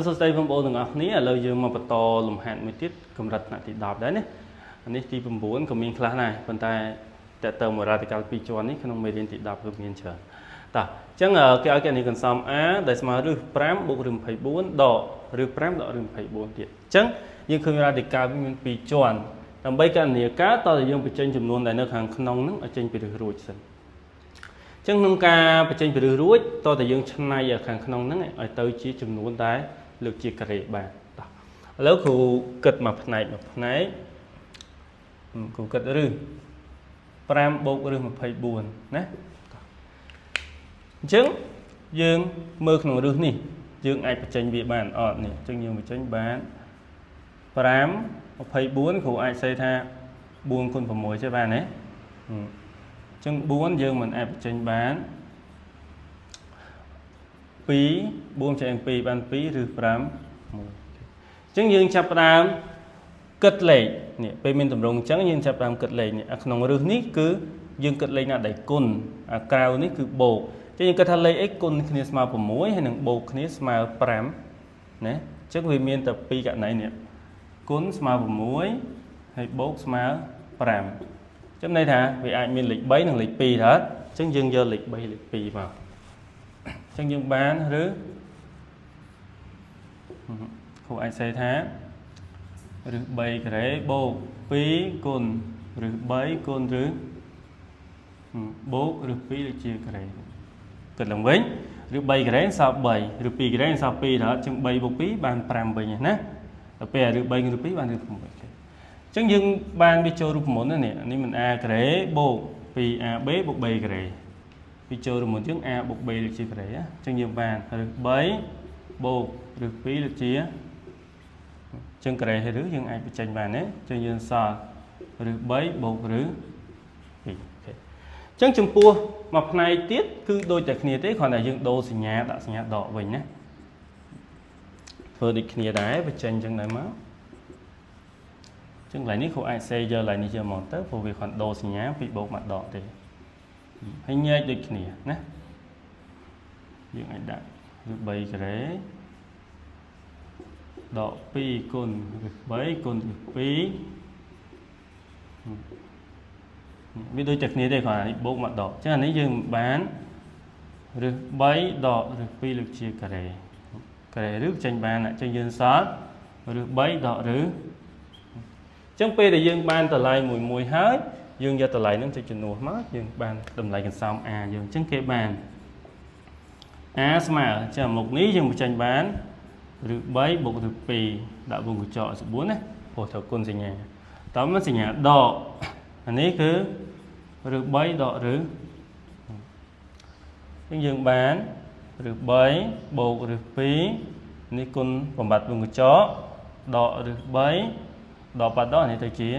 សួស្តីបងប្អូនទាំងអស់គ្នាឥឡូវយើងមកបន្តលំហាត់មួយទៀតកម្រិតថ្នាក់ទី10ដែរណានេះទី9ក៏មានខ្លះដែរប៉ុន្តែតើតើមករ៉ាឌីកាល់2ជាន់នេះក្នុងមេរៀនទី10គឺមានច្រើនតោះអញ្ចឹងគេឲ្យគណនីកន្សំ A ដែលស្មើឬ5បូកឬ24ដកឬ5ដកឬ24ទៀតអញ្ចឹងយើងឃើញរ៉ាឌីកាល់មាន2ជាន់ដើម្បីគណនាការតើយើងបញ្ចេញចំនួនដែលនៅខាងក្នុងហ្នឹងឲ្យចេញពីរឹសរួចសិនអញ្ចឹងក្នុងការបញ្ចេញពីរឹសរួចតើយើងឆ្នៃឲ្យខាងក្នុងហ្នឹងឲ្យទៅជាចំនួនដែលលើកជាការ៉េបានតោះឥឡូវគ្រូគិតមួយផ្នែកគ្រូគិតឬ5បូកឬ24ណាអញ្ចឹងយើងមើលក្នុងរឹសនេះយើងអាចបញ្ចេញវាបានអត់នេះអញ្ចឹងយើងបញ្ចេញបាន5 24គ្រូអាចសេថា4គុណ6ចេះបានទេអញ្ចឹង4យើងមិនអាចបញ្ចេញបាន2 4ចែក2បាន2ឬ5 1អញ្ចឹងយើងចាប់ផ្ដើមគិតលេខនេះពេលមានតម្រងអញ្ចឹងយើងចាប់ផ្ដើមគិតលេខនេះក្នុងរឹសនេះគឺយើងគិតលេខណាដែលគុណអាក្រៅនេះគឺបូកអញ្ចឹងយើងគិតថាលេខ x គុណគ្នាស្មើ6ហើយនឹងបូកគ្នាស្មើ5ណាអញ្ចឹងវាមានតែ2ករណីនេះគុណស្មើ6ហើយបូកស្មើ5ចំណែកថាវាអាចមានលេខ3និងលេខ2ដែរអញ្ចឹងយើងយកលេខ3លេខ2មកអញ្ចឹងយើងបានឬគ្រូអាចសេថាឬ3ការ៉េបូក2គុណឬ3គុណឬបូកឬ2ដូចជាការ៉េគិតឡើងវិញឬ3ការ៉េសល់3ឬ2ការ៉េសល់2ដល់អញ្ចឹង3បូក2បាន5វិញណាដល់ពេលឬ3ឬ2បានឬ6អញ្ចឹងយើងបានវាចូលរូបមន្តនេះនេះមិន a ការ៉េបូក 2ab បូក b ការ៉េវាចូលរូបមន្តយើង a បូក b ដូចជាការ៉េអញ្ចឹងយើងបានឬ3បូកឬ2ដូចជាចឹងការ៉េហើយឬយើងអាចបញ្ចេញបានទេចឹងយើងសល់ឬ3បូកឬ2ចឹងចំពោះមួយផ្នែកទៀតគឺដូចតែគ្នាទេគ្រាន់តែយើងដូរសញ្ញាដាក់សញ្ញាដកវិញណាធ្វើដូចគ្នាដែរបញ្ចេញចឹងដែរមកចឹងកន្លែងនេះគ្រូអាចសេយកកន្លែងនេះយកមកទៅព្រោះវាគ្រាន់ដូរសញ្ញាពីបូកមកដកទេហើយញែកដូចគ្នាណាយើងអាចដាក់ឬ3ការ៉េដក2គុណ3គុណ2វាដូចតែគ្នាទេគ្រាន់តែបូកមកដកអញ្ចឹងអានេះយើងបានឬ3ដកឬ2លើកជាការ៉េឬចេញបានអញ្ចឹងយើងសល់ឬ3ដកឬអញ្ចឹងពេលដែលយើងបានតម្លៃមួយហើយយើងយកតម្លៃហ្នឹងទៅចំនួនមកយើងបានតម្លៃកន្សំ a យើងអញ្ចឹងគេបាន a ស្មើចាំមុខនេះយើងបញ្ចេញបានឬ3បូកឬ2ដាក់វងកញ្ចក់14ណាព្រោះត្រូវគុណសញ្ញាតើមកសញ្ញាដកអានេះគឺឬ3ដកឬអញ្ចឹងយើងបានឬ3បូកឬ2នេះគុណបំបត្តិវងកញ្ចក់ដកឬ3ដកបាត់ដកនេះទៅជា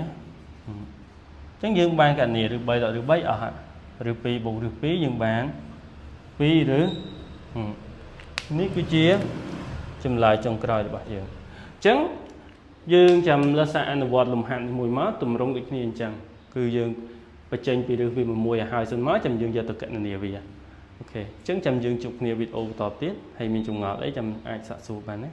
អញ្ចឹងយើងបានករណីឬ3ដកឬ3អស់ឬ2បូកឬ2យើងបាន2ឬនេះគឺជាចម្លើយចុងក្រោយរបស់យើងអញ្ចឹងយើងចាំលសាអនុវត្តលំហាត់មួយមកតម្រង់ដូចគ្នាអញ្ចឹងគឺយើងបញ្ចេញពីរឹសវាមួយឲ្យហើយសិនមកចាំយើងយកទៅកណនាវាអូខេអញ្ចឹងចាំយើងជួបគ្នាវីដេអូបន្តទៀតហើយមានចម្ងល់អីចាំអាចសាកសួរបានណា